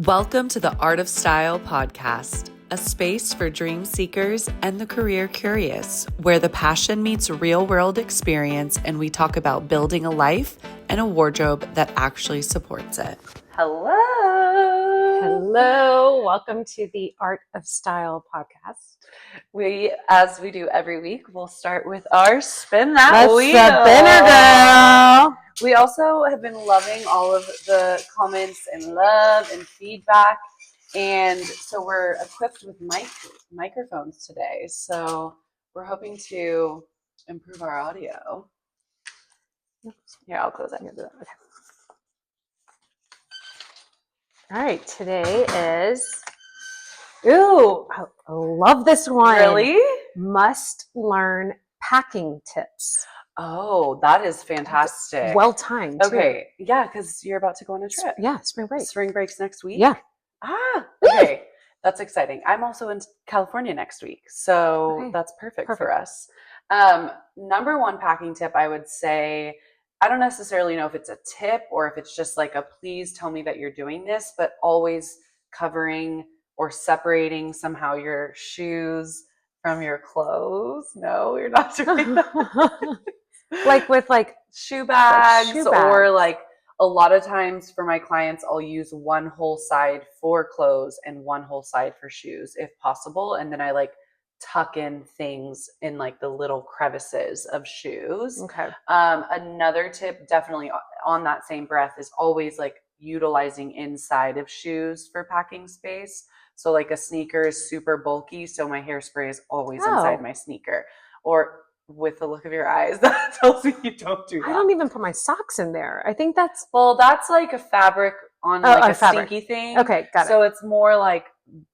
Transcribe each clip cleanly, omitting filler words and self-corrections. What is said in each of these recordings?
Welcome to the Art of Style podcast, a space for dream seekers and the career curious, where the passion meets real world experience and we talk about building a life and a wardrobe that actually supports it. Hello. Hello. Welcome to the Art of Style podcast. We, as we do every week, we'll start with our spin that Let's wheel. spinner, girl. We also have been loving all of the comments and love and feedback. And so we're equipped with microphones today. So we're hoping to improve our audio. Here, I'll close that. Okay. All right. Today is, I love this one. Really? Must learn packing tips. Oh, that is fantastic. Well timed. Okay. Yeah, because you're about to go on a trip. Yeah, spring break. Spring break's next week? Yeah. Okay. That's exciting. I'm also in California next week, so that's perfect for us. Number one packing tip, I would say, I don't necessarily know if it's a tip or if it's just like a please tell me that you're doing this, but always covering or separating somehow your shoes from your clothes. No, you're not doing that. Like with shoe bags, shoe bags. Or like a lot of times for my clients, I'll use one whole side for clothes and one whole side for shoes if possible. And then I like tuck in things in like the little crevices of shoes. Okay. Another tip definitely on that same breath is always like utilizing inside of shoes for packing space. So like a sneaker is super bulky, so my hairspray is always inside my sneaker. Or with the look of your eyes, that tells me you don't do that. I don't even put my socks in there. I think that's... Well, that's like a fabric on like a stinky thing. Okay, got it. So it's more like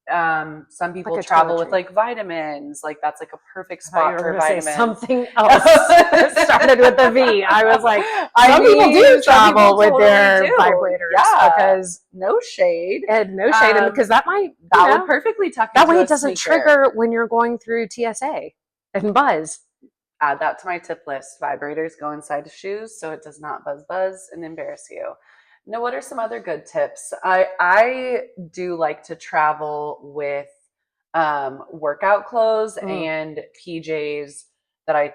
some people like travel with like vitamins. Like that's like a perfect spot for vitamins. Say something else started with a V. I was like, some people do travel with their vibrators. Yeah, because no shade. And no shade, and because that might would perfectly tuck that into way a it doesn't sneaker. trigger when you're going through TSA and buzz. Add that to my tip list. Vibrators go inside of shoes so it does not buzz and embarrass you. Now, what are some other good tips? I do like to travel with workout clothes and PJs that I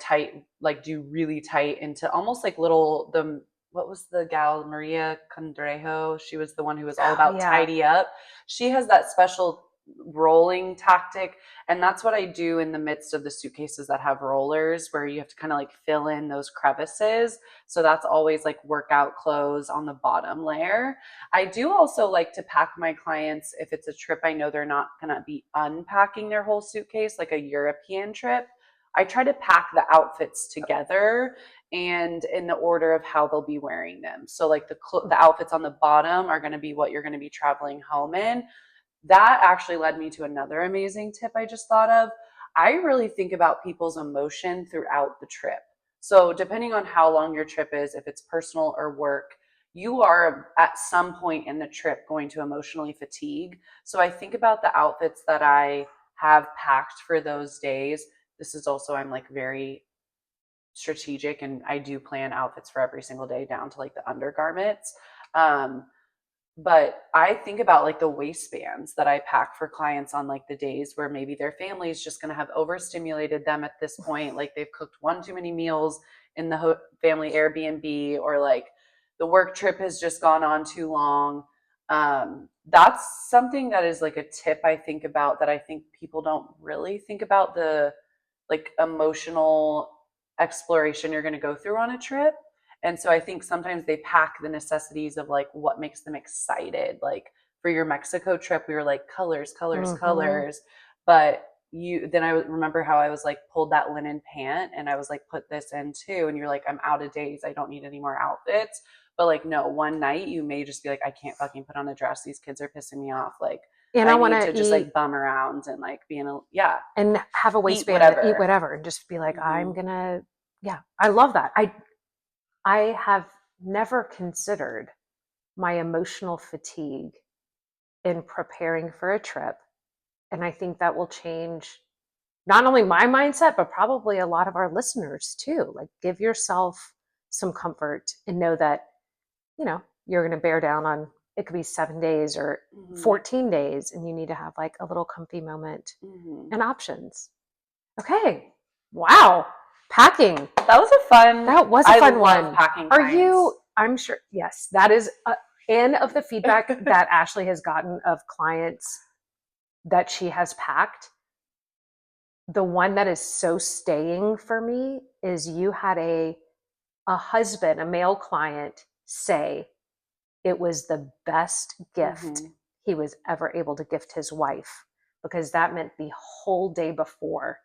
do really tight into almost like little, what was the gal, Maria Condrejo? She was the one who was all about tidy up. She has that special rolling tactic, and that's what I do in the midst of the suitcases that have rollers where you have to kind of like fill in those crevices. So that's always like workout clothes on the bottom layer. I do also like to pack my clients if it's a trip I know they're not going to be unpacking their whole suitcase, like a European trip. I try to pack the outfits together and in the order of how they'll be wearing them. So like the outfits on the bottom are going to be what you're going to be traveling home in. That actually led me to another amazing tip I just thought of. I really think about people's emotion throughout the trip. So depending on how long your trip is, if it's personal or work, you are at some point in the trip going to emotionally fatigue. So I think about the outfits that I have packed for those days. This is also, I'm like very strategic and I do plan outfits for every single day down to like the undergarments. But I think about like the waistbands that I pack for clients on like the days where maybe their family is just going to have overstimulated them at this point. Like they've cooked one too many meals in the family Airbnb, or like the work trip has just gone on too long. That's something that is like a tip I think about that I think people don't really think about, the like emotional exploration you're going to go through on a trip. And so I think sometimes they pack the necessities of like what makes them excited. Like for your Mexico trip, we were like colors. But then I remember how I was like pulled that linen pant and I was like, put this in too. And you're like, I'm out of days. I don't need any more outfits. But like, no, one night you may just be like, I can't fucking put on a dress. These kids are pissing me off. Like, and I want to just like bum around and like be and have a waistband, eat whatever, and just be like, I'm gonna, I love that. I have never considered my emotional fatigue in preparing for a trip. And I think that will change not only my mindset, but probably a lot of our listeners too. Like give yourself some comfort and know that, you're going to bear down on it could be 7 days or 14 days, and you need to have like a little comfy moment and options. Okay. Wow. Packing. That was a fun one. Packing Are you, I'm sure, yes, that is and of the feedback that Ashley has gotten of clients that she has packed. The one that is so staying for me is you had a husband, a male client, say it was the best gift he was ever able to gift his wife, because that meant the whole day before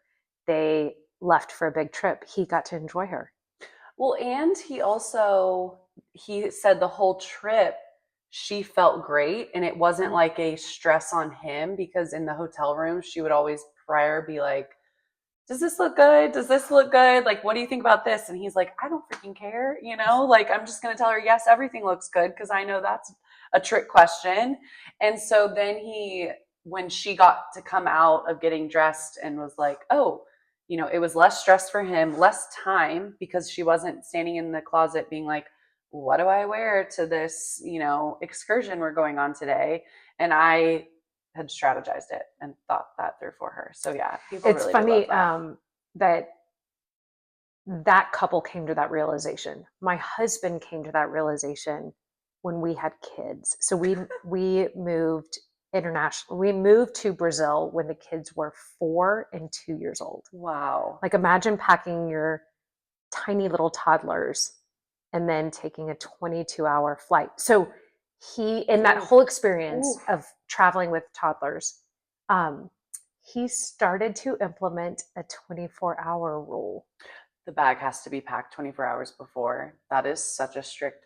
they left for a big trip, he got to enjoy her. Well, and he said the whole trip she felt great, and it wasn't like a stress on him, because in the hotel room she would always prior be like, does this look good? Does this look good? Like, what do you think about this? And he's like, I don't freaking care. Like, I'm just going to tell her, yes, everything looks good, because I know that's a trick question. And so then when she got to come out of getting dressed and was like, oh, it was less stress for him, less time, because she wasn't standing in the closet being like, what do I wear to this, excursion we're going on today? And I had strategized it and thought that through for her. So yeah, people it's really funny love that. that couple came to that realization. My husband came to that realization when we had kids. So we moved internationally. We moved to Brazil when the kids were 4 and 2 years old. Wow. Like, imagine packing your tiny little toddlers and then taking a 22-hour flight. So in that whole experience of traveling with toddlers, he started to implement a 24-hour rule. The bag has to be packed 24 hours before. That is such a strict,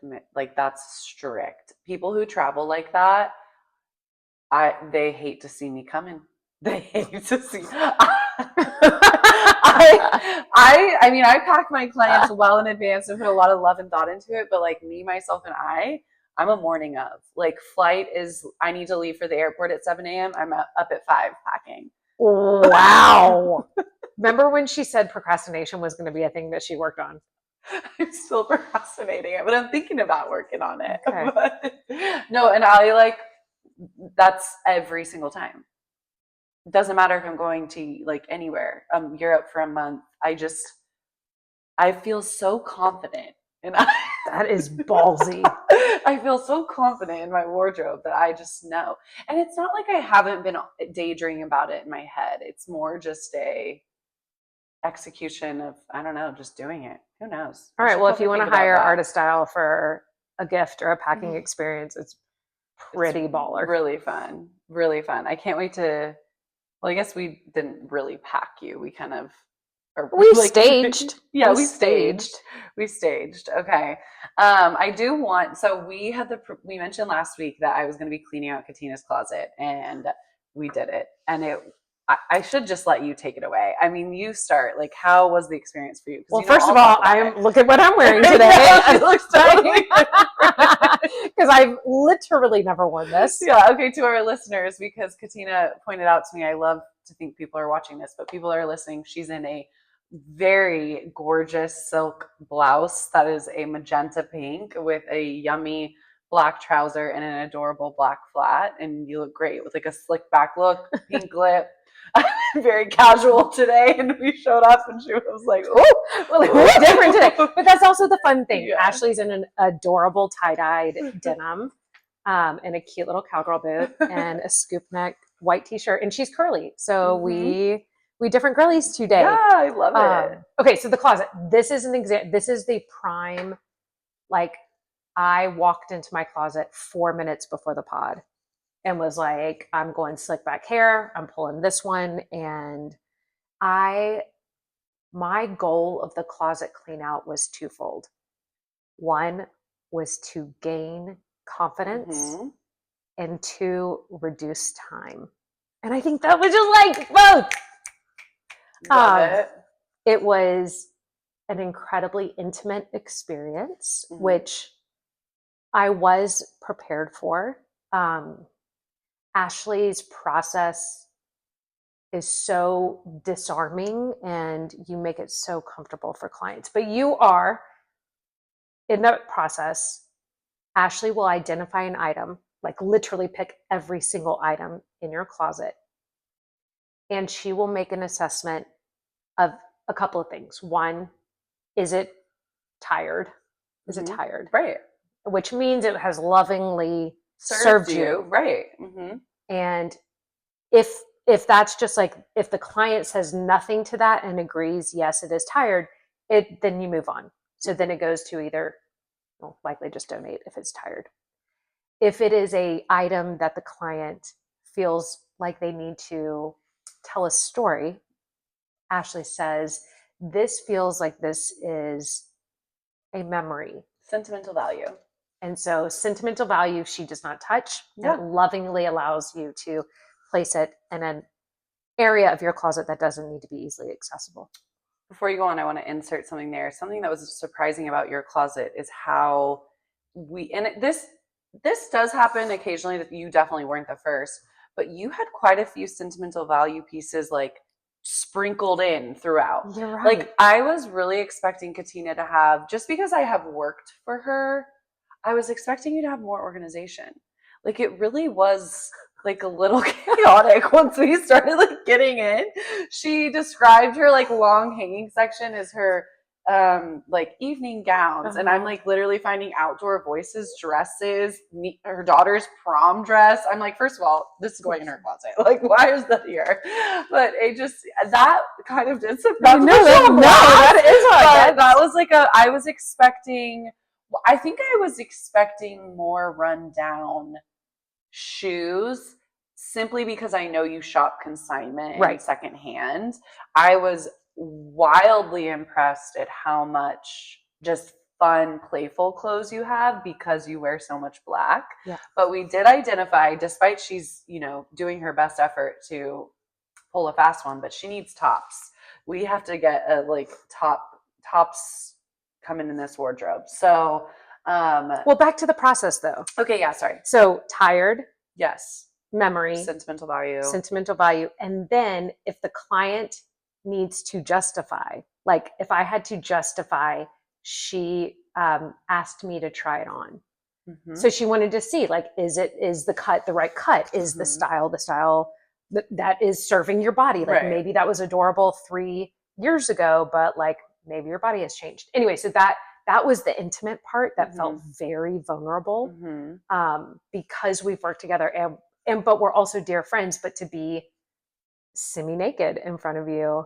that's strict. People who travel like that, they hate to see me coming. They hate to see. I mean, I pack my clients well in advance and put a lot of love and thought into it. But like me, myself, and I'm a morning of. Like, flight is, I need to leave for the airport at 7 a.m. I'm up at 5 packing. Wow. Remember when she said procrastination was going to be a thing that she worked on? I'm still procrastinating it, but I'm thinking about working on it. Okay. But, no, and that's every single time. It doesn't matter if I'm going to anywhere, Europe for a month. I feel so confident. And that is ballsy. I feel so confident in my wardrobe that I just know. And it's not like I haven't been daydreaming about it in my head. It's more just a execution of, I don't know, just doing it. Who knows? All right. Well, if you want to hire Artist Style for a gift or a packing experience, it's pretty baller. Really fun. Really fun. I can't wait to, well, I guess we didn't really pack you. We kind of, we staged. Yeah, we staged. We staged. Okay. I do want, so we mentioned last week that I was going to be cleaning out Katina's closet, and we did it. And I should just let you take it away. I mean, you start. Like, how was the experience for you? Well, first of all, look at what I'm wearing today. It looks totally because I've literally never worn this. Yeah. Okay. To our listeners, because Katina pointed out to me, I love to think people are watching this, but people are listening. She's in a very gorgeous silk blouse that is a magenta pink with a yummy black trouser and an adorable black flat, and you look great with like a slick back look, pink lip. Very casual today, and we showed up and she was like, oh, well, it was different today. But that's also the fun thing. Yeah. Ashley's in an adorable tie-dyed denim and a cute little cowgirl boot and a scoop neck white t-shirt, and she's curly, so we different girlies today. Yeah, I love it. Okay, so the closet. This is an example. This is the prime. Like, I walked into my closet 4 minutes before the pod and was like, I'm going slick back hair. I'm pulling this one, and my goal of the closet clean out was twofold. One was to gain confidence, and 2, reduce time. And I think that was just like both. It was an incredibly intimate experience, which I was prepared for. Ashley's process is so disarming, and you make it so comfortable for clients. But you are, in that process, Ashley will identify an item like literally pick every single item in your closet. And she will make an assessment of a couple of things. One, is it tired? Is it tired? Right. Which means it has lovingly served you. Right. And if that's just like, if the client says nothing to that and agrees, yes, it is tired, then you move on. So then it goes to either, well, likely just donate if it's tired. If it is a item that the client feels like they need to tell a story, Ashley says, this feels like this is a memory. Sentimental value. And so sentimental value, she does not touch. Yeah. And lovingly allows you to place it in an area of your closet that doesn't need to be easily accessible. Before you go on, I want to insert something there. Something that was surprising about your closet is how this does happen occasionally, that you definitely weren't the first, but you had quite a few sentimental value pieces like sprinkled in throughout. You're right. Like I was really expecting Katina to have, just because I have worked for her, I was expecting you to have more organization. Like it really was like a little chaotic once we started like getting in. She described her like long hanging section as her like evening gowns, and I'm like literally finding Outdoor Voices dresses, her daughter's prom dress. I'm like, first of all, this is going in her closet. Like, why is that here? But it just, that kind of did some. That is hard. That was like I was expecting. I think I was expecting more rundown shoes, simply because I know you shop consignment and secondhand. I was wildly impressed at how much just fun, playful clothes you have because you wear so much black. Yeah. But we did identify, despite she's, doing her best effort to pull a fast one, but she needs tops. We have to get a like tops coming in this wardrobe. So, well, back to the process though. Okay. Yeah. Sorry. So tired. Yes. Memory. Sentimental value. And then if the client needs to justify, like if I had to justify, she asked me to try it on. So she wanted to see, like, is the cut the right cut? Is the style that is serving your body? Like maybe that was adorable 3 years ago, but like maybe your body has changed. Anyway, so that was the intimate part that felt very vulnerable, because we've worked together but we're also dear friends. But to be semi-naked in front of you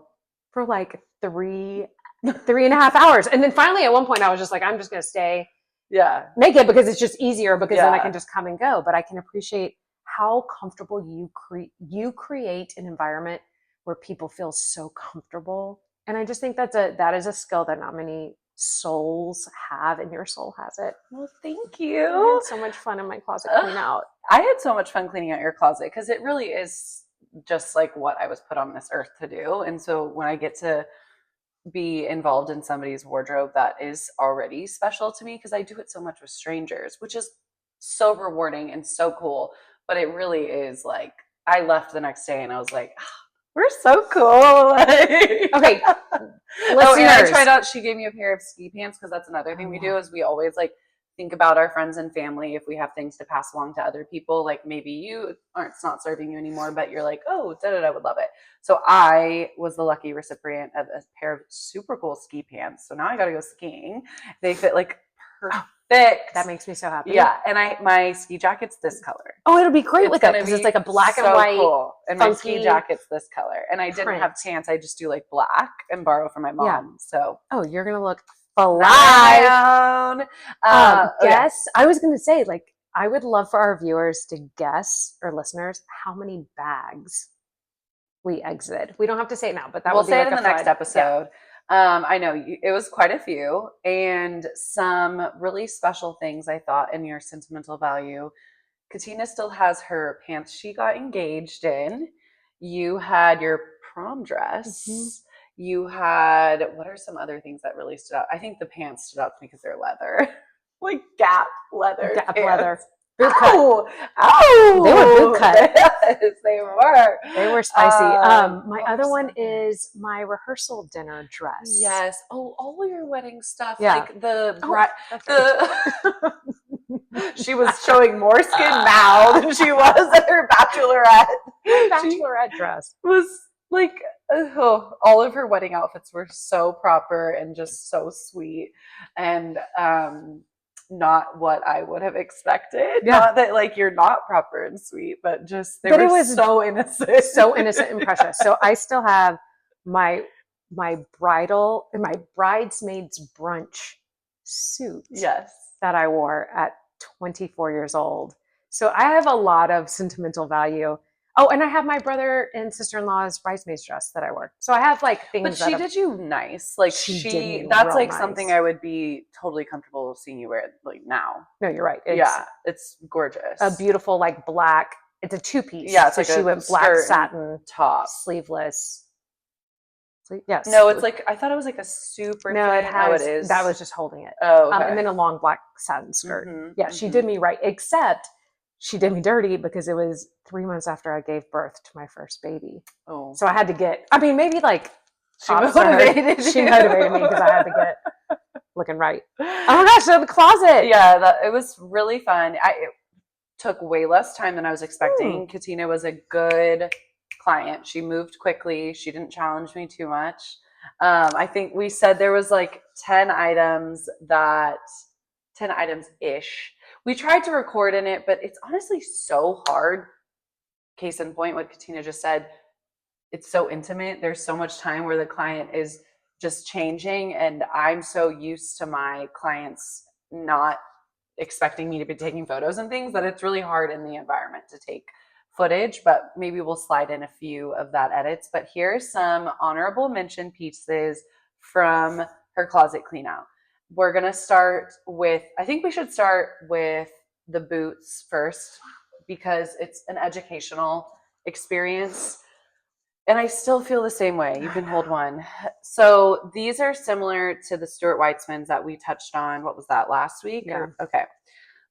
for like 3.5 hours, and then finally at one point I was just like, I'm just going to stay naked because it's just easier, because then I can just come and go. But I can appreciate how comfortable you create an environment where people feel so comfortable. And I just think that is a skill that not many souls have, and your soul has it. Well, thank you. I had so much fun in my closet clean out. I had so much fun cleaning out your closet because it really is just like what I was put on this earth to do. And so when I get to be involved in somebody's wardrobe that is already special to me, because I do it so much with strangers, which is so rewarding and so cool. But it really is like, I left the next day and I was like, we're so cool. Okay. Listeners. She gave me a pair of ski pants, because that's another thing we do is we always like think about our friends and family. If we have things to pass along to other people, like maybe it's not serving you anymore, but you're like, oh, I would love it. So I was the lucky recipient of a pair of super cool ski pants. So now I got to go skiing. They fit like perfect. That makes me so happy. Yeah, and my ski jacket's this color. Oh, it'll be great with it because it's like a black and white. Cool. And my ski jacket's this color. And I didn't have pants. I just do like black and borrow from my mom. Yeah. So you're gonna look fly. Guess. I was gonna say, like, I would love for our viewers to guess, or listeners, how many bags we exited. We don't have to say it now, but we'll say it in the next episode. Yeah. I know it was quite a few, and some really special things I thought in your sentimental value. Katina still has her pants she got engaged in. You had your prom dress. You had, what are some other things that really stood out? I think the pants stood out to me because they're leather, like Gap leather. Leather. Boot cut. Oh, they were boot cut. Yes, they were. They were spicy. My other one is my rehearsal dinner dress. Yes. Oh, all your wedding stuff. Yeah. Like the She was showing more skin now than she was at her bachelorette dress. Was like, all of her wedding outfits were so proper and just so sweet, and not what I would have expected. Yeah. Not that like you're not proper and sweet, but just they were so innocent. So innocent and precious. So I still have my bridesmaids brunch suit. Yes. That I wore at 24 years old. So I have a lot of sentimental value. Oh, and I have my brother and sister-in-law's bridesmaids dress that I wore. So I have like things. But she did you nice. Like that's like nice. Something I would be totally comfortable seeing you wear like now. No, you're right. It's gorgeous. A beautiful like black. It's a two-piece. Yeah, it's so like she went black satin top, sleeveless. Yes. No, it's like I thought it was like a super. No, thin. it has. It is. That was just holding it. Oh, okay. And then a long black satin skirt. Yeah, she did me right, except she did me dirty because it was 3 months after I gave birth to my first baby. Oh, so I had to get. I mean, maybe like she motivated me because I had to get looking right. Oh my gosh, so the closet. Yeah, it was really fun. It took way less time than I was expecting. Katina was a good client. She moved quickly. She didn't challenge me too much. I think we said there was like 10 items ish. We tried to record in it, but it's honestly so hard. Case in point, what Katina just said, it's so intimate. There's so much time where the client is just changing, and I'm so used to my clients not expecting me to be taking photos and things that it's really hard in the environment to take footage, but maybe we'll slide in a few of that edits. But here's some honorable mention pieces from her closet clean out. We're going to start with, I think we should start with the boots first because it's an educational experience. And I still feel the same way. You can hold one. So these are similar to the Stuart Weitzmans that we touched on. What was that, last week? Yeah. Okay.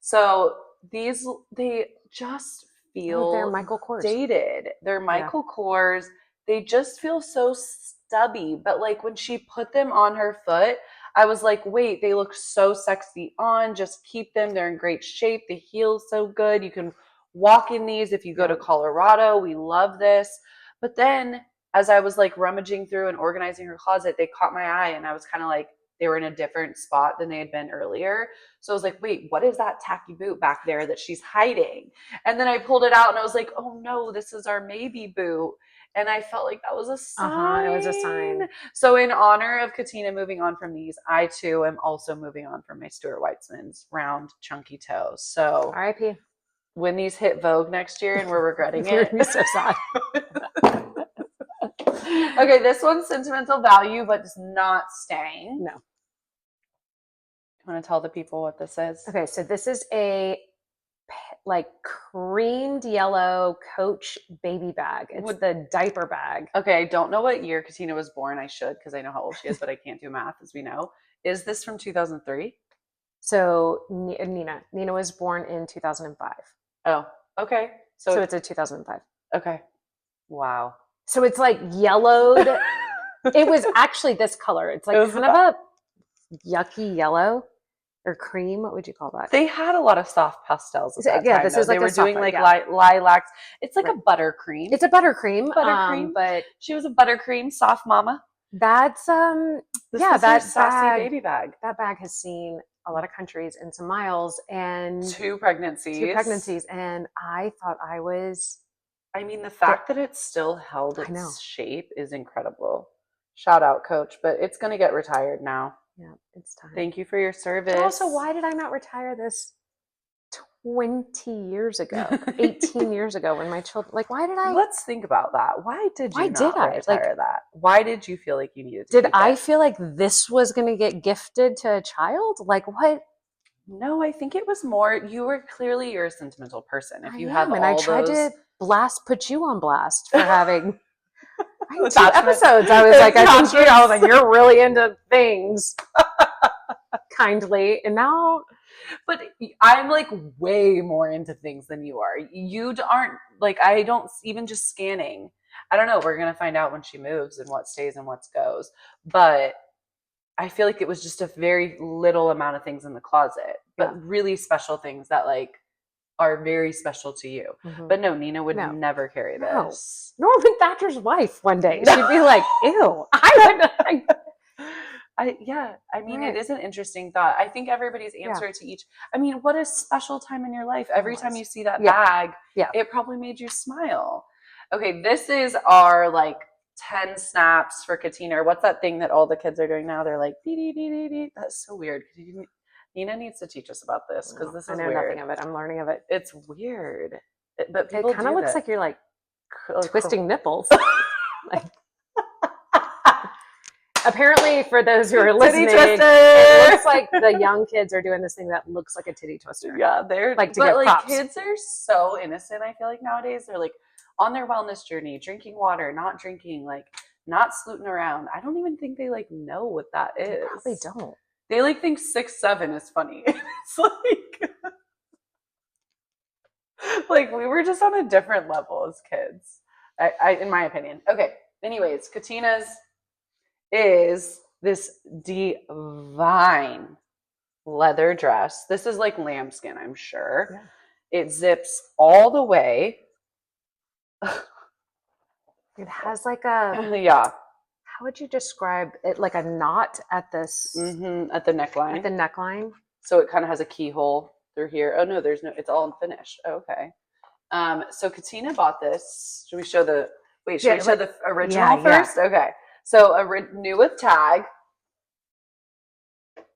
So these, they just feel they're Michael Kors. Dated. They're Michael Kors. They just feel so stubby. But like when she put them on her foot, I was like, wait, they look so sexy on. Just keep them. They're in great shape. The heel's so good. You can walk in these if you go to Colorado. We love this. But then as I was like rummaging through and organizing her closet, they caught my eye and I was kind of like, they were in a different spot than they had been earlier. So I was like, wait, what is that tacky boot back there that she's hiding? And then I pulled it out and I was like, oh no, this is our maybe boot. And I felt like that was a sign. It was a sign. So in honor of Katina moving on from these, I too am also moving on from my Stuart Weitzman's round chunky toes. So R.I.P. When these hit Vogue next year and we're regretting it. You're going to be so sad. Okay, this one's sentimental value, but it's not staying. No. You want to tell the people what this is? Okay, so this is a like creamed yellow Coach baby bag. It's the diaper bag. Okay, I don't know what year Katina was born. I should because I know how old she is, but I can't do math as we know. Is this from 2003? So Nina was born in 2005. Oh, okay. So it's a 2005. Okay. Wow. So it's like yellowed. It was actually this color. It's like kind of a yucky yellow or cream. What would you call that? They had a lot of soft pastels. This is like they were doing like lilacs. It's like a buttercream. It's a buttercream. But she was a buttercream soft mama. That's that sassy baby bag. That bag has seen a lot of countries and some miles and 2 pregnancies. And I thought I was. I mean, the fact that it's still held its shape is incredible. Shout out, Coach, but it's going to get retired now. Yeah, it's time. Thank you for your service. But also, why did I not retire this 20 years ago, 18 years ago when my children, like, why did I? Let's think about that. Why did you not retire that? Why did you feel like you needed to? Did I feel like this was going to get gifted to a child? Like what? No, I think it was more, you're a sentimental person. If you have all I tried to put you on blast for having 2 episodes. I was like, I was like, you're really into things. Kindly. And now. But I'm like way more into things than you are. You aren't like, I don't even just scanning. I don't know. We're going to find out when she moves and what stays and what goes. But I feel like it was just a very little amount of things in the closet, but really special things that like are very special to you. Mm-hmm. But no, Nina would never carry this. Nor would Thatcher's wife one day. She'd be like, ew. I mean, it is an interesting thought. I think everybody's answer to each, I mean, what a special time in your life. Every time you see that bag, it probably made you smile. Okay, this is our like 10 snaps for Katina. Or what's that thing that all the kids are doing now? They're like, dee, dee, dee, dee, dee. That's so weird. Nina needs to teach us about this because this is weird. I know nothing of it. I'm learning of it. It's weird. But it kind of looks like you're like twisting nipples. Like, apparently, for those who are listening, it looks like the young kids are doing this thing that looks like a titty twister. Yeah, they're like to get props. Kids are so innocent. I feel like nowadays they're like on their wellness journey, drinking water, not drinking, like not slooting around. I don't even think they like know what that is. They probably don't. They like think 6'7" is funny. It's like we were just on a different level as kids. I in my opinion. Okay. Anyways, Katina's is this divine leather dress. This is like lambskin, I'm sure. Yeah. It zips all the way. It has like a how would you describe it? Like a knot at this at the neckline. At the neckline. So it kind of has a keyhole through here. Oh no, there's no. It's all finished. Oh, okay. So Katina bought this. Should we show the? Wait, should we show the original first? Okay. So new with tag.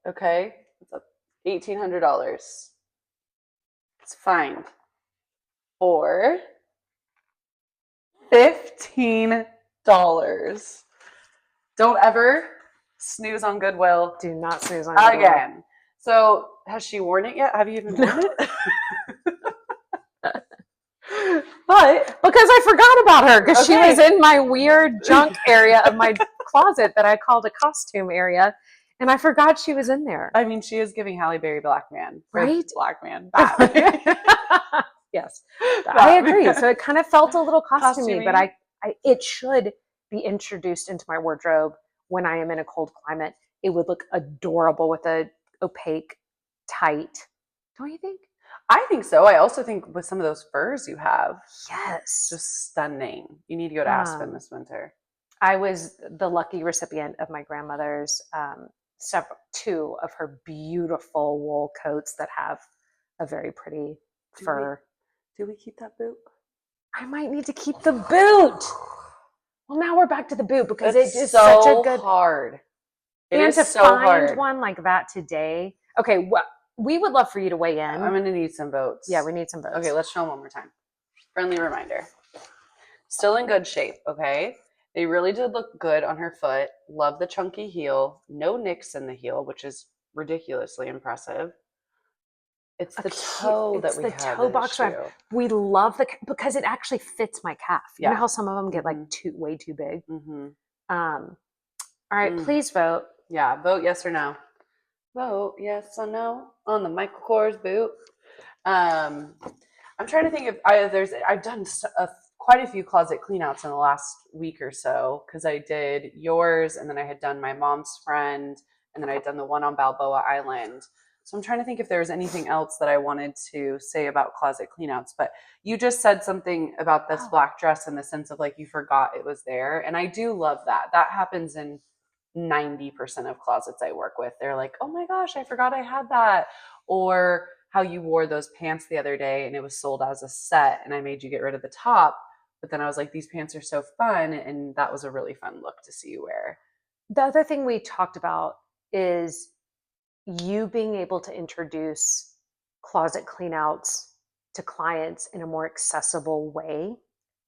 Okay, it's up $1,800. It's fine. For $15. Don't ever snooze on Goodwill. Do not snooze on Goodwill. Again. So has she worn it yet? Have you even worn it? But because I forgot about her because she was in my weird junk area of my closet that I called a costume area, and I forgot she was in there. I mean, she is giving Halle Berry Black Man, right? Black Man. Yes, I agree. So it kind of felt a little costumey, but it should be introduced into my wardrobe when I am in a cold climate. It would look adorable with a opaque, tight. Don't you think? I think so. I also think with some of those furs you have. Yes. Just stunning. You need to go to Aspen this winter. I was the lucky recipient of my grandmother's two of her beautiful wool coats that have a very pretty fur. Do we keep that boot? I might need to keep the boot. Well, now we're back to the boot because it is such a good hard. And to find one like that today. Okay, we would love for you to weigh in. I'm going to need some votes. Yeah, we need some votes. Okay, let's show them one more time. Friendly reminder. Still in good shape, okay? They really did look good on her foot. Love the chunky heel. No nicks in the heel, which is ridiculously impressive. It's the toe that we have. It's the toe box wrap. We love because it actually fits my calf. You know how some of them get like way too big? Mm-hmm. All right, please vote. Yeah, vote yes or no. Vote yes or no on the Michael Kors boot. I'm trying to think if I've done quite a few closet cleanouts in the last week or so because I did yours and then I had done my mom's friend and then I had done the one on Balboa Island. So I'm trying to think if there was anything else that I wanted to say about closet cleanouts. But you just said something about this black dress in the sense of like you forgot it was there, and I do love that. That happens in 90% of closets I work with. They're like, oh my gosh, I forgot I had that. Or how you wore those pants the other day and it was sold as a set and I made you get rid of the top. But then I was like, these pants are so fun. And that was a really fun look to see you wear. The other thing we talked about is you being able to introduce closet cleanouts to clients in a more accessible way,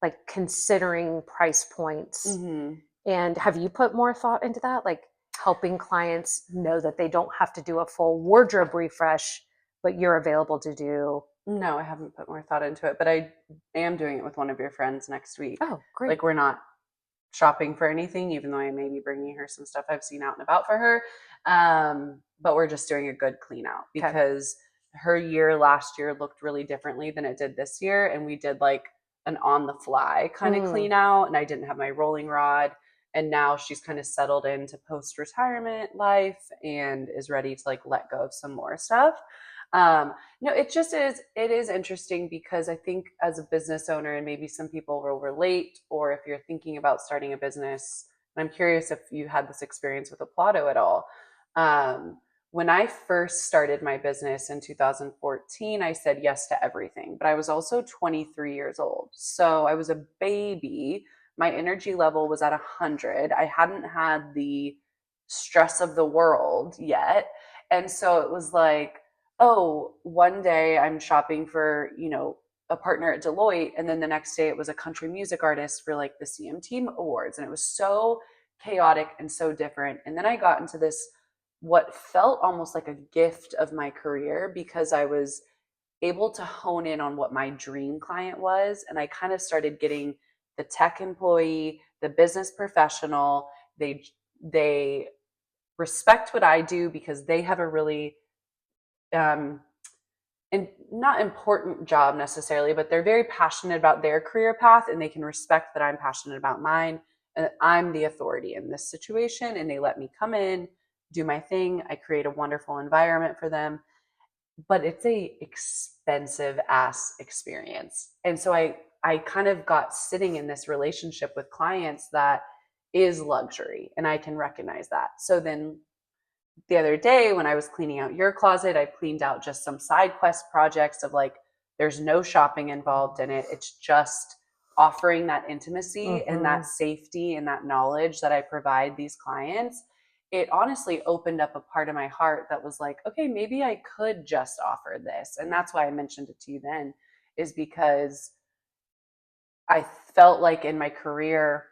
like considering price points. Mm-hmm. And have you put more thought into that? Like helping clients know that they don't have to do a full wardrobe refresh, but you're available to do. No, I haven't put more thought into it, but I am doing it with one of your friends next week. Oh, great. Like we're not shopping for anything, even though I may be bringing her some stuff I've seen out and about for her. But we're just doing a good clean out because her year last year looked really differently than it did this year. And we did like an on the fly kind of clean out and I didn't have my rolling rod. And now she's kind of settled into post-retirement life and is ready to like let go of some more stuff. No, it is interesting because I think as a business owner, and maybe some people will relate, or if you're thinking about starting a business, and I'm curious if you had this experience with Applauto at all. When I first started my business in 2014, I said yes to everything, but I was also 23 years old. So I was a baby. My energy level was at 100. I hadn't had the stress of the world yet. And so it was like, oh, one day I'm shopping for, a partner at Deloitte. And then the next day it was a country music artist for like the CMT Awards. And it was so chaotic and so different. And then I got into this, what felt almost like a gift of my career, because I was able to hone in on what my dream client was. And I kind of started getting the tech employee, the business professional. They respect what I do because they have a really and not important job necessarily, but they're very passionate about their career path, and they can respect that I'm passionate about mine, and that I'm the authority in this situation, and they let me come in, do my thing. I create a wonderful environment for them, but it's a expensive ass experience. And so I kind of got sitting in this relationship with clients that is luxury, and I can recognize that. So then the other day when I was cleaning out your closet, I cleaned out just some side quest projects of like, there's no shopping involved in it. It's just offering that intimacy and that safety and that knowledge that I provide these clients. It honestly opened up a part of my heart that was like, okay, maybe I could just offer this. And that's why I mentioned it to you then, is because I felt like in my career,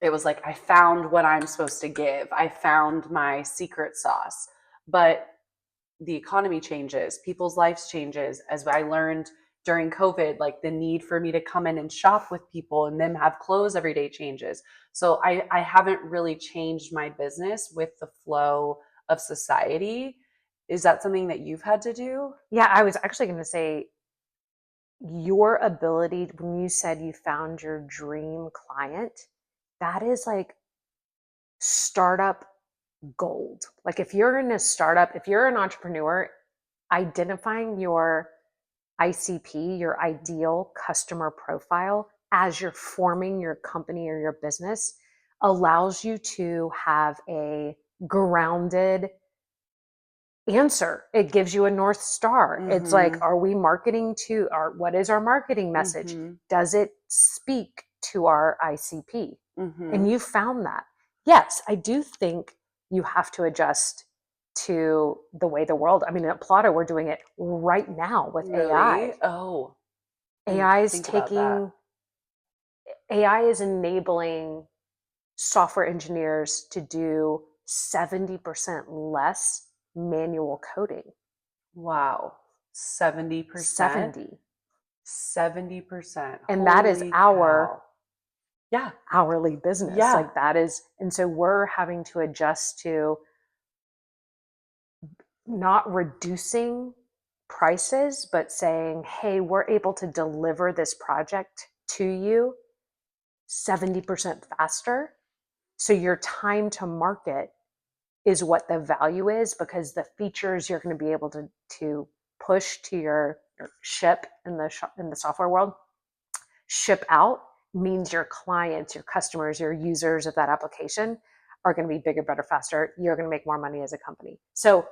it was like I found what I'm supposed to give. I found my secret sauce. But the economy changes, people's lives changes. As I learned during COVID, like the need for me to come in and shop with people and them have clothes every day changes. So I haven't really changed my business with the flow of society. Is that something that you've had to do? Yeah, I was actually going to say your ability, when you said you found your dream client, that is like startup gold. Like if you're in a startup, if you're an entrepreneur, identifying your ICP, your ideal customer profile, as you're forming your company or your business allows you to have a grounded answer. It gives you a North Star. It's like, are we marketing to what is our marketing message? Does it speak to our ICP? And you found that. Yes, I do think you have to adjust to the way the world, I mean, at Plotto, we're doing it right now with AI. Oh, AI is enabling software engineers to do 70% less manual coding. Wow. 70%? 70%. And that is our hourly business. Yeah. Like that is, and so we're having to adjust to not reducing prices, but saying, hey, we're able to deliver this project to you 70% faster. So your time to market is what the value is, because the features you're going to be able to push to your ship in the software world, ship out, means your clients, your customers, your users of that application are going to be bigger, better, faster. You're going to make more money as a company. So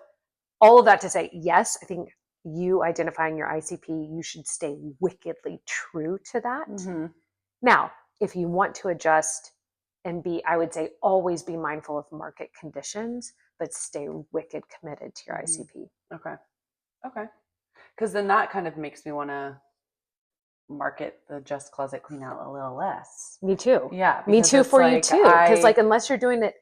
all of that to say, yes, I think you identifying your ICP, you should stay wickedly true to that. Now, if you want to adjust and I would say always be mindful of market conditions, but stay wicked committed to your ICP. Okay. Because then that kind of makes me want to market the Just Closet Clean Out a little less. Me too. Yeah. Me too for you too. Because like, unless you're doing it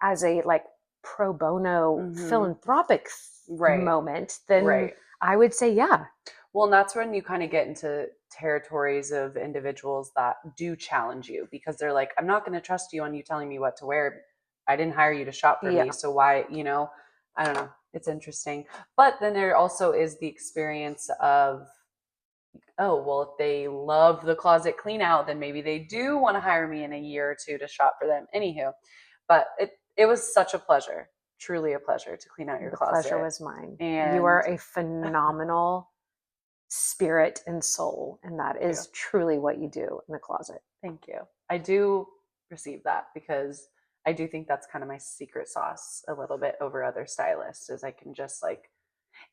as a like pro bono philanthropic moment, then I would say, yeah. Well, and that's when you kind of get into territories of individuals that do challenge you, because they're like, I'm not going to trust you on you telling me what to wear. I didn't hire you to shop for me. So why, I don't know. It's interesting. But then there also is the experience of oh, well, if they love the closet clean out, then maybe they do want to hire me in a year or two to shop for them. Anywho, but it was such a pleasure, truly a pleasure to clean out your closet. The pleasure was mine. And you are a phenomenal spirit and soul, and that is truly what you do in the closet. Thank you. I do receive that because I do think that's kind of my secret sauce a little bit over other stylists, is I can just like,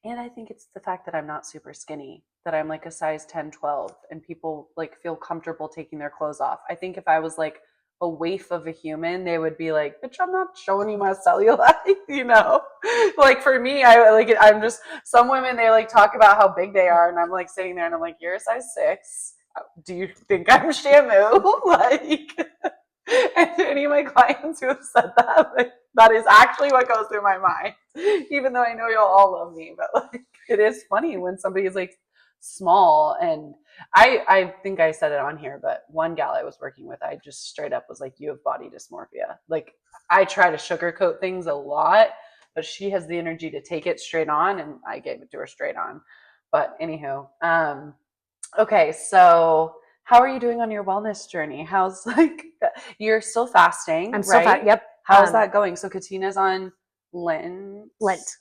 and I think it's the fact that I'm not super skinny, that I'm like a size 10, 12, and people like feel comfortable taking their clothes off. I think if I was like a waif of a human, they would be like, bitch, I'm not showing you my cellulite, you know? Like for me, I'm just, some women, they like talk about how big they are, and I'm like sitting there and I'm like, you're a size 6. Do you think I'm Shamu? Like, and any of my clients who have said that, like, that is actually what goes through my mind. Even though I know you'll all love me, but like, it is funny when somebody is like small. And I think I said it on here, but one gal I was working with, I just straight up was like, you have body dysmorphia. Like, I try to sugarcoat things a lot, but she has the energy to take it straight on, and I gave it to her straight on. But anywho, okay, so how are you doing on your wellness journey? How's like, you're still fasting? I'm still right? Yep. How's that going? So Katina's on Lent.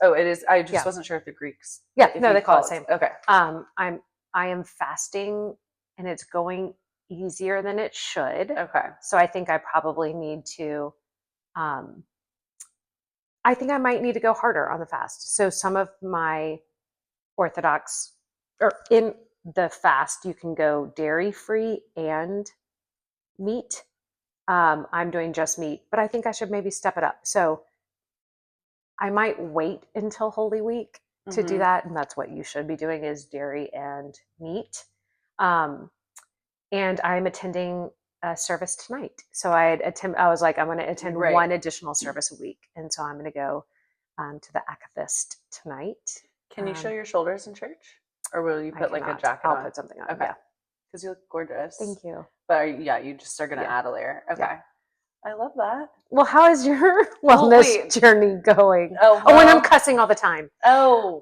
Oh, it is. I just wasn't sure if the Greeks. Yeah, no, they call it the same. Okay. I am fasting, and it's going easier than it should. Okay. So I think I probably need to. I think I might need to go harder on the fast. So some of my Orthodox, or in the fast, you can go dairy free and meat. I'm doing just meat, but I think I should maybe step it up. So I might wait until Holy Week to do that. And that's what you should be doing, is dairy and meat. And I'm attending a service tonight. So I was like, I'm going to attend one additional service a week. And so I'm going to go to the Akathist tonight. Can you show your shoulders in church? Or will you put like a jacket on? I'll put something on. Okay. Because you look gorgeous. Thank you. But you just are going to add a layer. Okay. Yeah. I love that. Well, how is your wellness journey going? Oh, and I'm cussing all the time. Oh.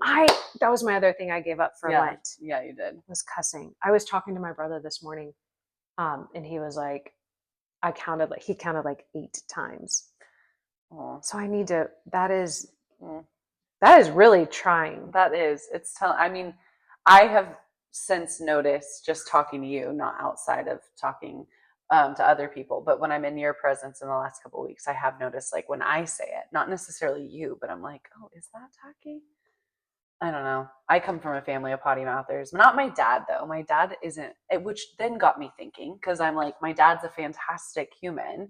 That was my other thing I gave up for Lent. Yeah, you did. Was cussing. I was talking to my brother this morning, and he was like, he counted like 8 times. Oh. So I need to, that is really trying. That is. I mean, I have since noticed, just talking to you, not outside of talking to other people, but when I'm in your presence in the last couple of weeks, I have noticed, like, when I say it, not necessarily you, but I'm like, oh, is that tacky? I don't know. I come from a family of potty mouthers. Not my dad, though. My dad isn't, which then got me thinking, because I'm like, my dad's a fantastic human,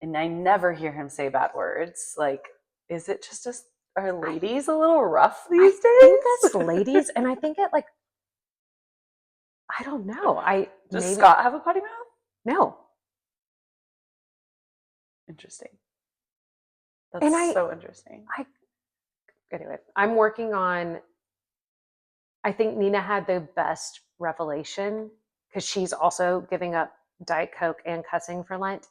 and I never hear him say bad words. Like, is it just are ladies a little rough these days? I think that's ladies, and I think it, like, I don't know. Does Scott have a potty mouth? No. Interesting. That's so interesting. Anyway, I'm working on, I think Nina had the best revelation, because she's also giving up Diet Coke and cussing for Lent.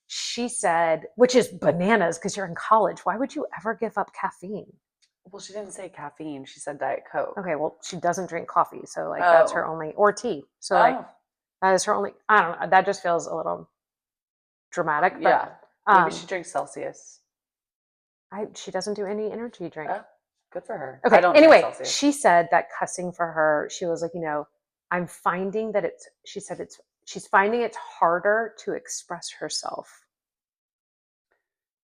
She said, which is bananas because you're in college. Why would you ever give up caffeine? Well, she didn't say caffeine. She said Diet Coke. Okay, well, she doesn't drink coffee. So, like, that's her only, or tea. So, like, that is her only, I don't know. That just feels a little dramatic. But, maybe she drinks Celsius. She doesn't do any energy drink. Oh, good for her. Okay, anyway, she said that cussing for her, she was like, I'm finding that she's finding it's harder to express herself.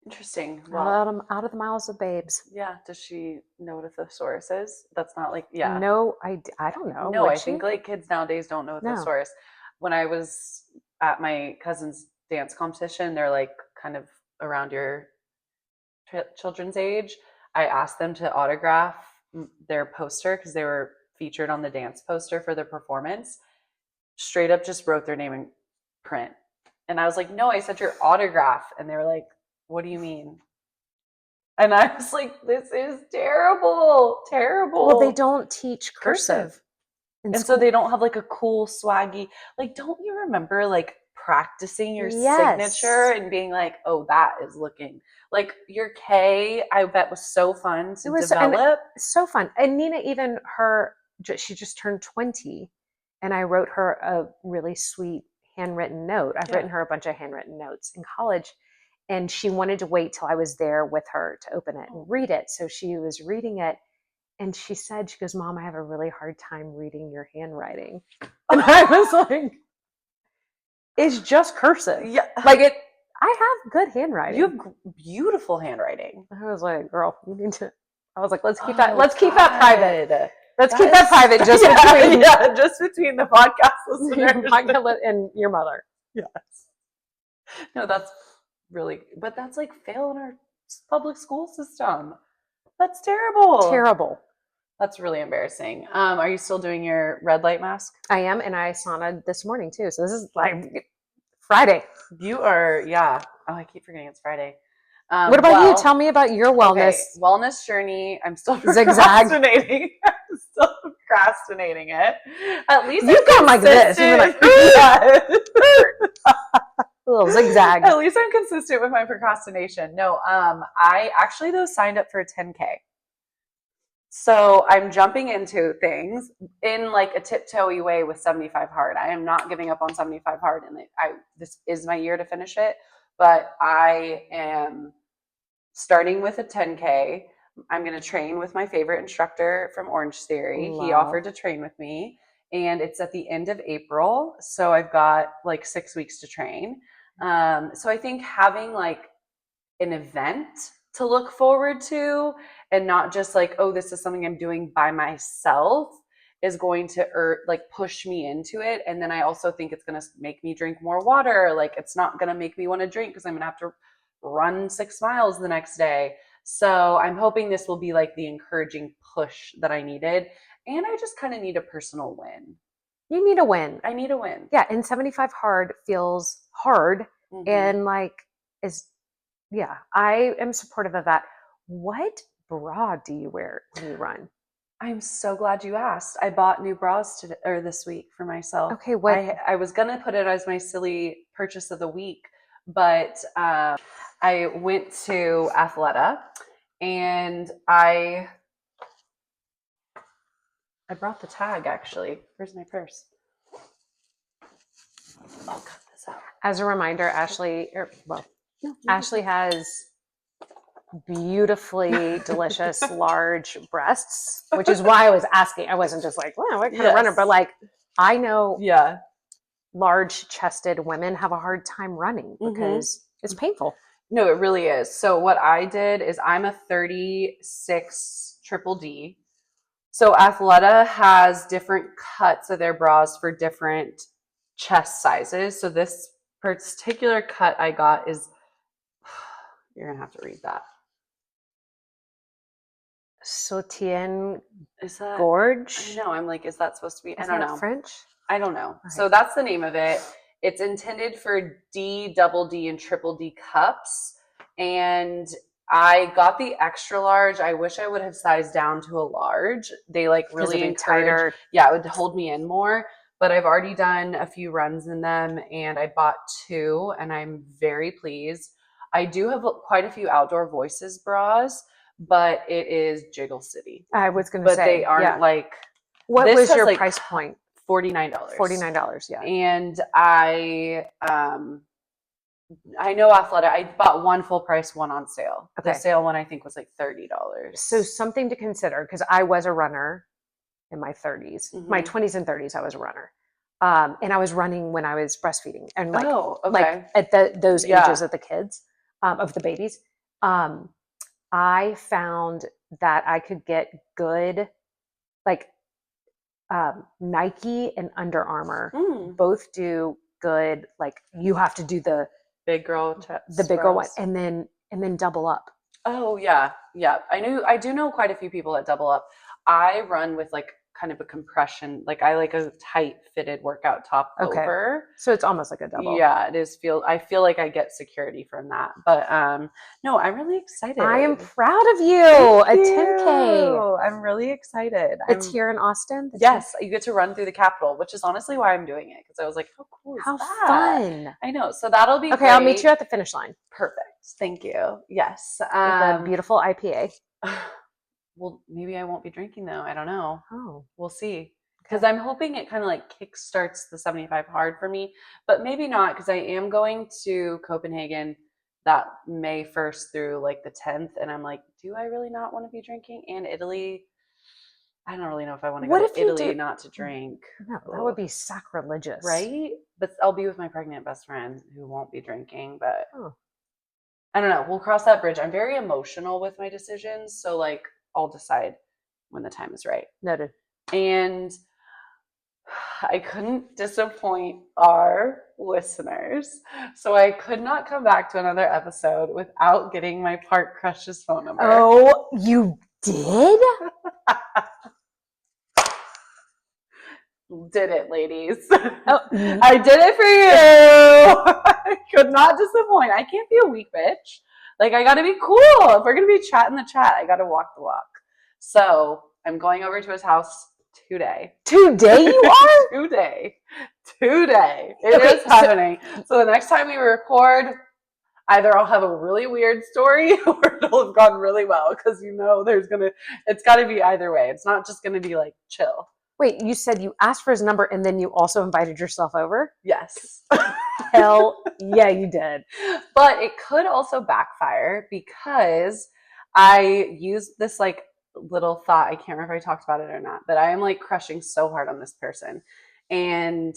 Interesting. Well, out of the mouths of babes. Yeah. Does she know what a thesaurus is? That's not like, yeah. No, I don't know. No, I think like kids nowadays don't know a thesaurus. When I was at my cousin's dance competition, they're like kind of around your children's age. I asked them to autograph their poster because they were featured on the dance poster for their performance. Straight up just wrote their name in print. And I was like, no, I said your autograph. And they were like, what do you mean? And I was like, this is terrible. Well, they don't teach cursive. And so they don't have like a cool swaggy, like, don't you remember like practicing your signature and being like, oh, that is looking like your K, I bet was so fun to develop. So fun. And Nina, even she just turned 20. and I wrote her a really sweet handwritten note. I've written her a bunch of handwritten notes in college, and she wanted to wait till I was there with her to open it and read it. So she was reading it, and she goes, Mom, I have a really hard time reading your handwriting. And I was like, it's just cursive. Yeah. Like I have good handwriting. You have beautiful handwriting. I was like, girl, you need to. I was like, let's keep that private. Let's keep that private just between the podcast listeners and your mother. Yes. No, that's really, but that's like fail in our public school system. That's terrible. Terrible. That's really embarrassing. Are you still doing your red light mask? I am, and I saunaed this morning too. So this is like Friday. You are, yeah. Oh, I keep forgetting it's Friday. What about you? Tell me about your wellness. Wellness journey. I'm still procrastinating. I'm still procrastinating it. At least you've gone like this. You're like, a little zigzag. At least I'm consistent with my procrastination. No, I actually though signed up for a 10K. So I'm jumping into things in like a tiptoey way with 75 hard. I am not giving up on 75 hard, and this is my year to finish it. But I am starting with a 10K. I'm going to train with my favorite instructor from Orange Theory. He offered to train with me, and it's at the end of April. So I've got like 6 weeks to train. So I think having like an event to look forward to, and not just like, oh, this is something I'm doing by myself, is going to like push me into it. And then I also think it's going to make me drink more water. Like it's not going to make me want to drink because I'm going to have to run 6 miles the next day. So I'm hoping this will be like the encouraging push that I needed. And I just kind of need a personal win. You need a win. I need a win. Yeah. And 75 hard feels hard. Mm-hmm. And like I am supportive of that. What bra do you wear when you run? I'm so glad you asked. I bought new bras this week for myself. Okay, what? I was going to put it as my silly purchase of the week, but I went to Athleta, and I brought the tag, actually. Where's my purse? I'll cut this out. As a reminder, Ashley has beautifully delicious large breasts, which is why I was asking. I wasn't just like, well, what kind of runner? But like, I know large chested women have a hard time running because it's painful. No, it really is. So what I did is I'm a 36 triple D. So Athleta has different cuts of their bras for different chest sizes. So this particular cut I got is, you're going to have to read that. Soutien Gorge? No, I'm like, is that supposed to be? I don't know. French? I don't know. Okay. So that's the name of it. It's intended for D, double D, and triple D cups. And I got the extra large. I wish I would have sized down to a large. They like really encourage. Yeah, it would hold me in more. But I've already done a few runs in them, and I bought 2, and I'm very pleased. I do have quite a few Outdoor Voices bras, but it is Jiggle City. I was going to say. But they aren't like. What was your price point? $49. $49, yeah. And I know Athleta. I bought one full price, one on sale. Okay. The sale one I think was like $30. So something to consider, because I was a runner in my 30s, my 20s and 30s. I was a runner, and I was running when I was breastfeeding, and like, like at those ages of the kids, of the babies. I found that I could get good, like Nike and Under Armour both do good. Like you have to do the big girl one, and then double up. Oh yeah. I do know quite a few people that double up. I run with like kind of a compression, like I like a tight fitted workout top over. So it's almost like a double. Yeah, it is. I feel like I get security from that. But no, I'm really excited. I am proud of you. Thank you. 10K. I'm really excited. It's here in Austin? Yes, you get to run through the Capitol, which is honestly why I'm doing it, because I was like, how cool is that? How fun. I know. So that'll be great. I'll meet you at the finish line. Perfect. Thank you. Yes. With a beautiful IPA. Well, maybe I won't be drinking though. I don't know. Oh, we'll see. because I'm hoping it kind of like kickstarts the 75 hard for me, but maybe not, because I am going to Copenhagen that May 1st through like the 10th, and I'm like, do I really not want to be drinking? And Italy, I don't really know if I want to go to Italy not to drink. No, that would be sacrilegious. Right? But I'll be with my pregnant best friend who won't be drinking, but I don't know. We'll cross that bridge. I'm very emotional with my decisions, so like I'll decide when the time is right. Noted. And I couldn't disappoint our listeners, so I could not come back to another episode without getting my park crush's phone number. Oh, you did? Did it, ladies. Oh. I did it for you. I could not disappoint. I can't be a weak bitch. Like, I gotta be cool. If we're gonna be chatting the chat, I gotta walk the walk. So I'm going over to his house today. Today you are? Today. It is happening. So the next time we record, either I'll have a really weird story or it'll have gone really well, because it's gotta be either way. It's not just gonna be like chill. Wait, you said you asked for his number and then you also invited yourself over? Yes. Hell yeah, you did. But it could also backfire, because I used this like little thought. I can't remember if I talked about it or not, but I am like crushing so hard on this person. And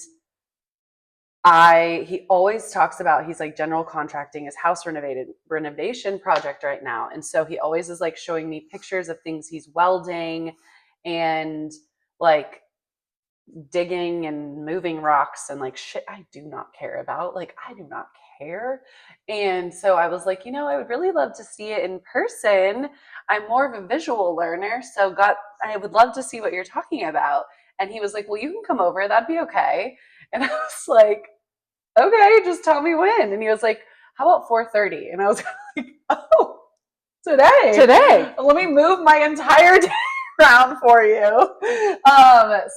he always talks about, he's like general contracting his house renovation project right now. And so he always is like showing me pictures of things he's welding and like digging and moving rocks and like shit I do not care about. Like, I do not care. And so I was like, I would really love to see it in person. I'm more of a visual learner, so I would love to see what you're talking about. And he was like, well, you can come over, that'd be okay. And I was like, okay, just tell me when. And he was like, how about 4:30? And I was like, oh, today. Let me move my entire day around for you.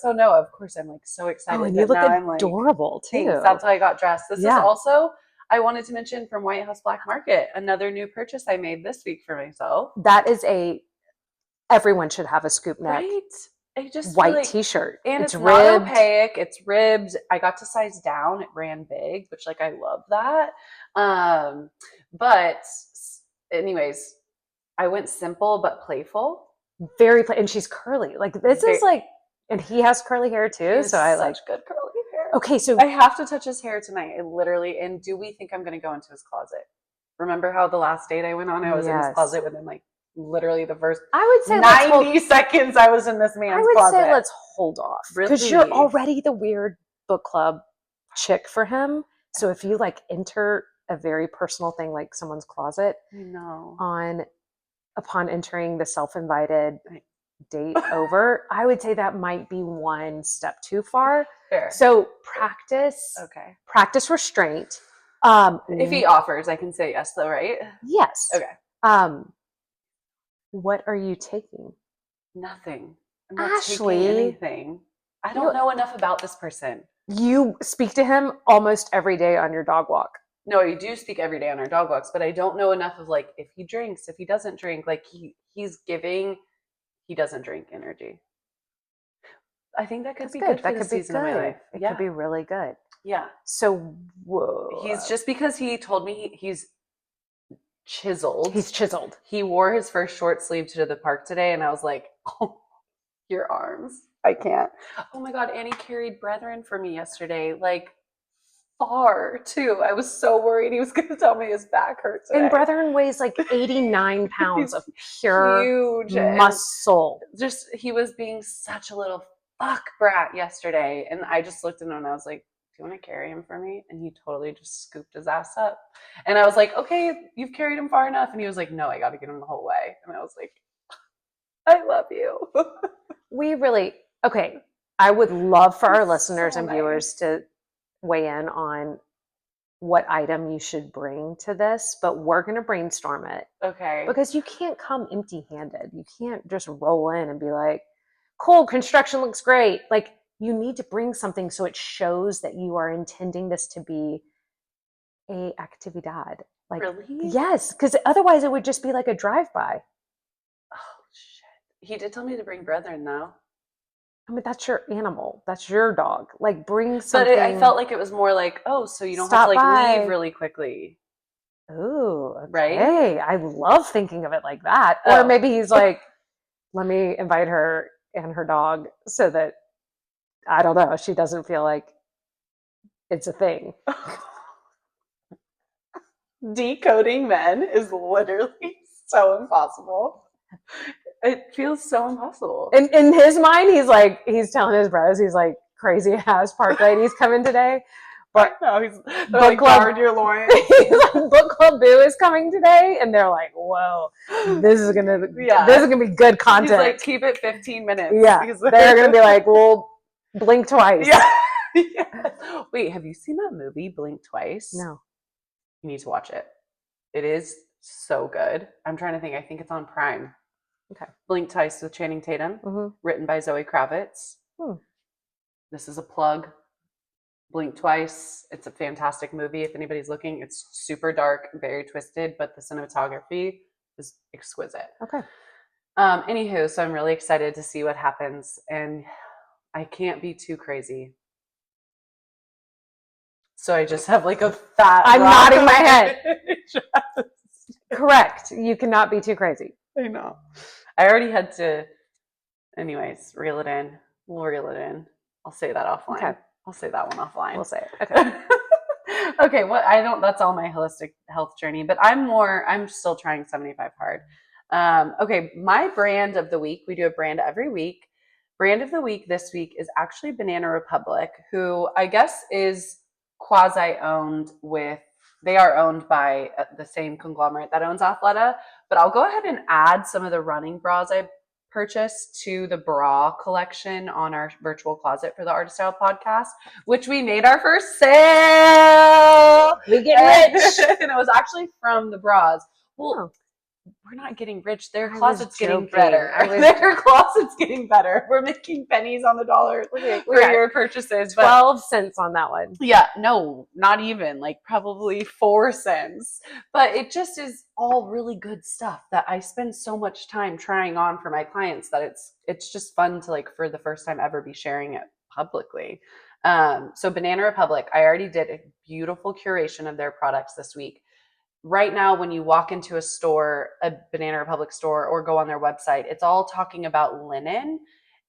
So no, of course I'm like so excited. Oh, and you look adorable too. Thanks. That's why I got dressed. This is also, I wanted to mention, from White House Black Market, another new purchase I made this week for myself. That is everyone should have a scoop neck. Right? I just white t-shirt. And it's not opaque. It's ribbed. I got to size down. It ran big, which like I love that. But anyways, I went simple but playful. Very and she's curly. Like this is like, and he has curly hair too. So I like good curly hair. Okay, so I have to touch his hair tonight. And do we think I'm going to go into his closet? Remember how the last date I went on, I was in his closet within like literally the first I would say 90 seconds I was in this man's closet. Say let's hold off. Because you're already the weird book club chick for him. So if you like enter a very personal thing like someone's closet, upon entering the self-invited date over, I would say that might be one step too far. Fair. So practice restraint. If he offers, I can say yes though, right? Yes. Okay. What are you taking? Nothing. I'm not Ashley, taking anything. I don't know enough about this person. You speak to him almost every day on your dog walk. No, you do speak every day on our dog walks, but I don't know enough of like if he drinks, if he doesn't drink, like he's giving, he doesn't drink energy. I think that could be good for the season of my life. It could be really good. Yeah. So he's just because he told me he's chiseled. He's chiseled. He wore his first short sleeve to the park today, and I was like, oh, your arms. I can't. Oh my God, Annie carried Brethren for me yesterday. Like, far too. I was so worried he was going to tell me his back hurt today. And Brethren weighs like 89 pounds of pure huge muscle. Just, he was being such a little fuck brat yesterday. And I just looked at him and I was like, do you want to carry him for me? And he totally just scooped his ass up. And I was like, okay, you've carried him far enough. And he was like, no, I got to get him the whole way. And I was like, I love you. Okay. I would love for our listeners and viewers to weigh in on what item you should bring to this, but we're going to brainstorm it. Okay. Because you can't come empty-handed. You can't just roll in and be like, cool, construction looks great. Like, you need to bring something so it shows that you are intending this to be a actividad. Like, really? Yes, because otherwise it would just be like a drive-by. Oh, shit. He did tell me to bring Brethren, though. I mean, that's your animal. That's your dog. Like, bring something. But I felt like it was more like, oh, so you don't have to like leave really quickly. Oh, okay. Right? I love thinking of it like that. Or maybe he's like, let me invite her and her dog so that, I don't know, she doesn't feel like it's a thing. Decoding men is literally so impossible. It feels so impossible. In his mind, he's telling his bros, he's like, crazy ass park ladies coming today. But no, he's like, guard your loins. Book Club Boo is coming today, and they're like, "Whoa, this is gonna be good content." He's like, keep it 15 minutes. Yeah, they're gonna be like, "Well, blink twice." Yeah. Wait, have you seen that movie, Blink Twice? No. You need to watch it. It is so good. I'm trying to think. I think it's on Prime. Okay. Blink Twice with Channing Tatum, written by Zoe Kravitz. This is a plug. Blink Twice. It's a fantastic movie. If anybody's looking, it's super dark, very twisted, but the cinematography is exquisite. Okay. Anywho, so I'm really excited to see what happens, and I can't be too crazy. So I just have like a fat. I'm nodding my head. Correct. You cannot be too crazy. I know. I already had to. Anyways, reel it in. We'll reel it in. I'll say that offline. Okay. I'll say that one offline. We'll say it. Okay. Okay. That's all my holistic health journey, but I'm still trying 75 hard. Okay. My brand of the week, we do a brand every week. Brand of the week this week is actually Banana Republic, who I guess is quasi-owned they are owned by the same conglomerate that owns Athleta, but I'll go ahead and add some of the running bras I purchased to the bra collection on our virtual closet for the Artist Style podcast, which we made our first sale. We get rich. And it was actually from the bras. Well, we're not getting rich. Their closet's getting better. Their closet's getting better. We're making pennies on the dollar for your purchases. 12 cents on that one. Yeah, no, not even. Like probably 4 cents. But it just is all really good stuff that I spend so much time trying on for my clients that it's just fun to like for the first time ever be sharing it publicly. So Banana Republic, I already did a beautiful curation of their products this week. Right now, when you walk into a store, a Banana Republic store, or go on their website, it's all talking about linen.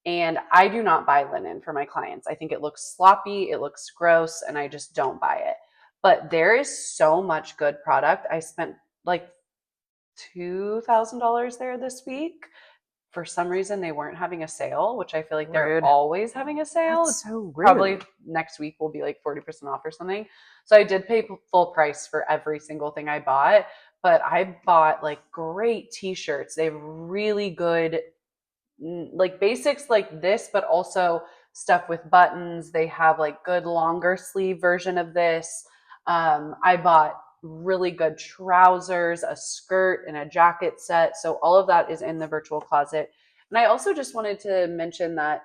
And I do not buy linen for my clients. I think it looks sloppy, it looks gross, and I just don't buy it. But there is so much good product. I spent like $2,000 there this week. For some reason, they weren't having a sale, which I feel like they're always having a sale. That's so rude. Probably next week will be like 40% off or something. So I did pay full price for every single thing I bought, but I bought like great t-shirts. They have really good, like basics like this, but also stuff with buttons. They have like good longer sleeve version of this. I bought really good trousers, a skirt, and a jacket set. So all of that is in the virtual closet. And I also just wanted to mention that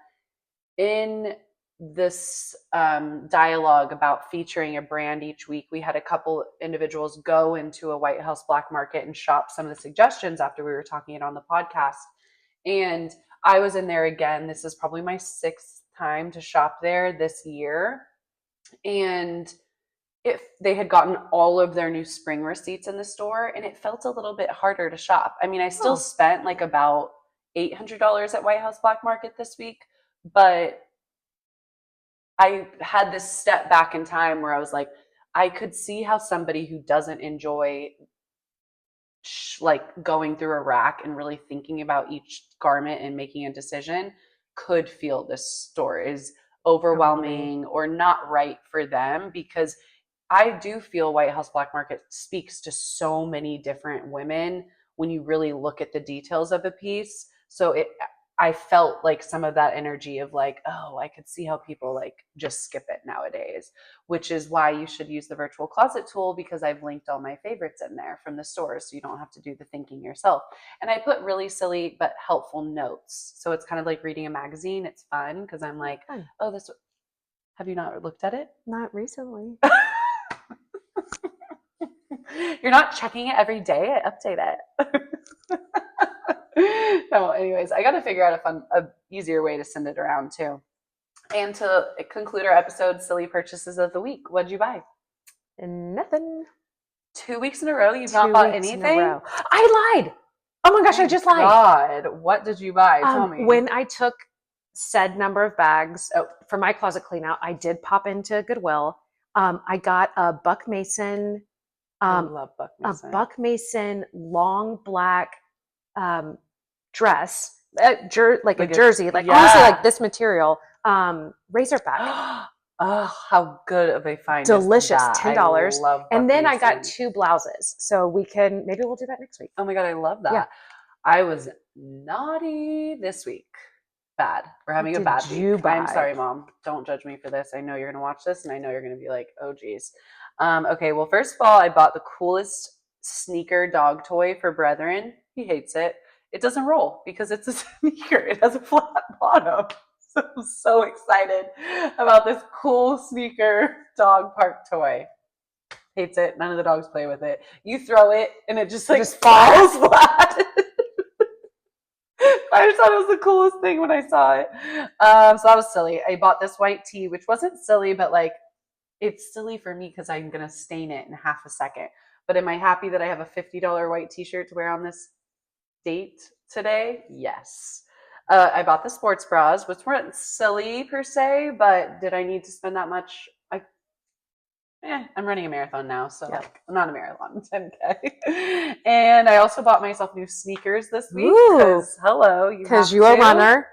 in this dialogue about featuring a brand each week, we had a couple individuals go into a White House Black Market and shop some of the suggestions after we were talking it on the podcast. And I was in there again. This is probably my 6th time to shop there this year. And if they had gotten all of their new spring receipts in the store, and it felt a little bit harder to shop. I mean, I still spent like about $800 at White House Black Market this week, but I had this step back in time where I was like, I could see how somebody who doesn't enjoy like going through a rack and really thinking about each garment and making a decision could feel this store is overwhelming or not right for them, because I do feel White House Black Market speaks to so many different women when you really look at the details of a piece. So I felt like some of that energy of like, oh, I could see how people like just skip it nowadays, which is why you should use the virtual closet tool, because I've linked all my favorites in there from the stores, so you don't have to do the thinking yourself. And I put really silly but helpful notes. So it's kind of like reading a magazine. It's fun because I'm like, oh, this, have you not looked at it? Not recently. You're not checking it every day. I update it. No, anyways, I got to figure out a easier way to send it around too. And to conclude our episode, silly purchases of the week. What'd you buy? Nothing. 2 weeks in a row? You've not bought anything? I lied. Oh my gosh, I just lied. God, what did you buy? Tell me. When I took said number of bags for my closet clean out, I did pop into Goodwill. I got a Buck Mason. I love Buck Mason. A Buck Mason long black dress, like a jersey, honestly like this material, Razorback. Oh, how good of a find! Delicious, is that? $10. I love and then Mason. I got 2 blouses, so maybe we'll do that next week. Oh my God, I love that. Yeah. I was naughty this week. Bad. We're having a bad week. I'm sorry, Mom. Don't judge me for this. I know you're gonna watch this, and I know you're gonna be like, "Oh, geez." Okay. Well, first of all, I bought the coolest sneaker dog toy for Brethren. He hates it. It doesn't roll because it's a sneaker. It has a flat bottom. So I'm so excited about this cool sneaker dog park toy. Hates it. None of the dogs play with it. You throw it and it just falls flat. I just thought it was the coolest thing when I saw it. So that was silly. I bought this white tee, which wasn't silly, but like it's silly for me because I'm going to stain it in half a second. But am I happy that I have a $50 white t-shirt to wear on this date today? Yes. I bought the sports bras, which weren't silly per se, but did I need to spend that much? I'm running a marathon now, so not a marathon, 10K. And I also bought myself new sneakers this week because you're a runner.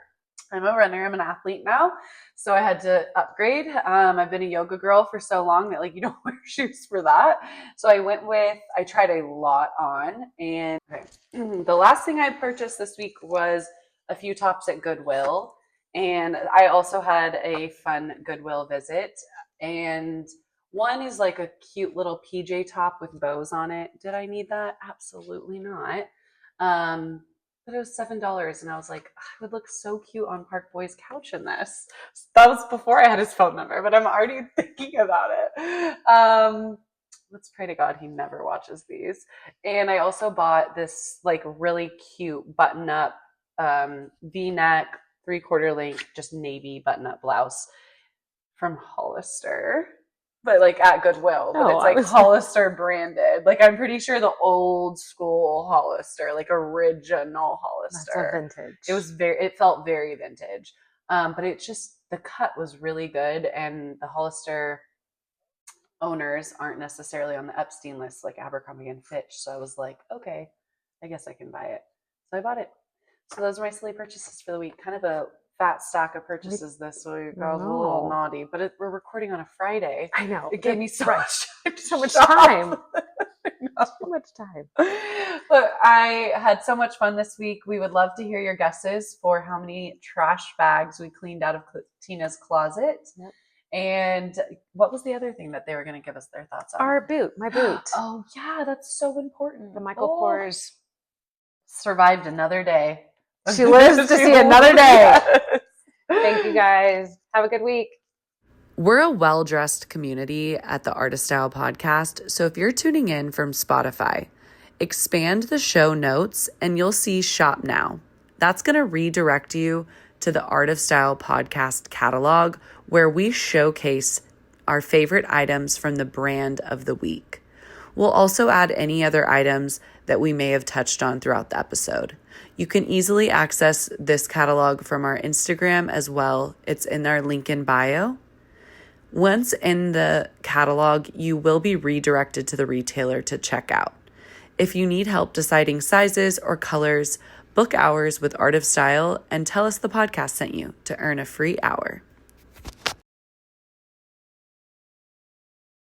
I'm a runner. I'm an athlete now, so I had to upgrade. I've been a yoga girl for so long that you don't wear shoes for that. So I tried a lot on, and the last thing I purchased this week was a few tops at Goodwill, and I also had a fun Goodwill visit. And one is like a cute little PJ top with bows on it. Did I need that? Absolutely not. But it was $7, and I was like, I would look so cute on Park Boy's couch in this. That was before I had his phone number, but I'm already thinking about it. Let's pray to God he never watches these. And I also bought this really cute button-up V-neck, 3/4 length, just navy button-up blouse from Hollister. But at Goodwill, but it's Hollister branded. I'm pretty sure the old school Hollister, original Hollister. That's a vintage. It felt very vintage. But the cut was really good, and the Hollister owners aren't necessarily on the Epstein list like Abercrombie and Fitch. So I was like, okay, I guess I can buy it. So I bought it. So those are my silly purchases for the week. Kind of a fat stack of purchases this week. I was a little naughty, but we're recording on a Friday. I know. It gave me so much time. So much time. But I had so much fun this week. We would love to hear your guesses for how many trash bags we cleaned out of Tina's closet. Yep. And what was the other thing that they were going to give us their thoughts on? My boot. Oh, yeah, that's so important. The Michael Kors survived another day. She lives to see another day. Yes. Thank you, guys. Have a good week. We're a well-dressed community at the Artist Style Podcast, so if you're tuning in from Spotify, expand the show notes and you'll see Shop Now. That's going to redirect you to the Art of Style Podcast catalog, where we showcase our favorite items from the brand of the week. We'll also add any other items that we may have touched on throughout the episode. You can easily access this catalog from our Instagram as well. It's in our link in bio. Once in the catalog, you will be redirected to the retailer to check out. If you need help deciding sizes or colors, book hours with Art of Style and tell us the podcast sent you to earn a free hour.